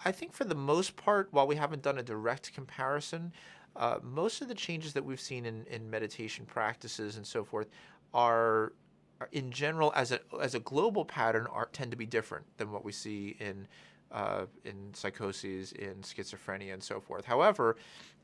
I think for the most part, while we haven't done a direct comparison, most of the changes that we've seen in meditation practices and so forth are, in general, as a global pattern, tend to be different than what we see in psychoses, in schizophrenia, and so forth. However,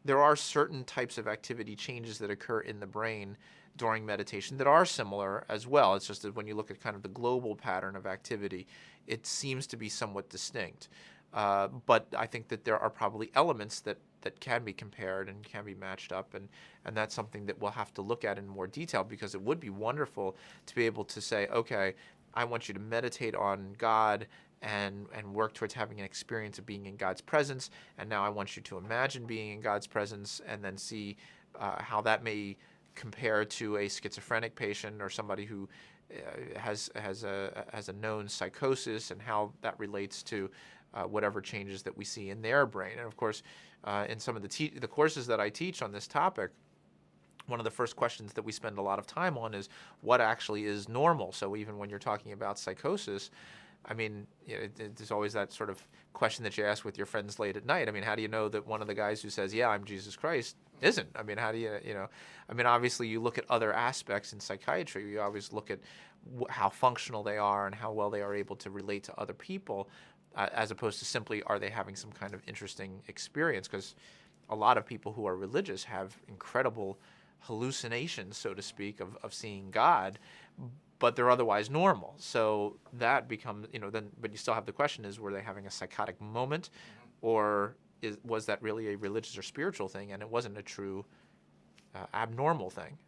there are certain types of activity changes that occur in the brain during meditation that are similar as well. It's just that when you look at kind of the global pattern of activity, it seems to be somewhat distinct. But I think that there are probably elements that can be compared and can be matched up, and that's something that we'll have to look at in more detail, because it would be wonderful to be able to say, okay, I want you to meditate on God and work towards having an experience of being in God's presence, and now I want you to imagine being in God's presence, and then see how that may compare to a schizophrenic patient or somebody who has a known psychosis, and how that relates to whatever changes that we see in their brain. And of course, in some of the courses that I teach on this topic, one of the first questions that we spend a lot of time on is what actually is normal. So even when you're talking about psychosis, I mean, there's always that sort of question that you ask with your friends late at night. I mean, how do you know that one of the guys who says, "Yeah, I'm Jesus Christ," isn't? I mean, how do you? I mean, obviously, you look at other aspects in psychiatry. You always look at how functional they are and how well they are able to relate to other people, as opposed to simply are they having some kind of interesting experience? Because a lot of people who are religious have incredible hallucinations, so to speak, of seeing God, but they're otherwise normal. So that becomes, then, but you still have the question is, were they having a psychotic moment, or was that really a religious or spiritual thing, and it wasn't a true abnormal thing?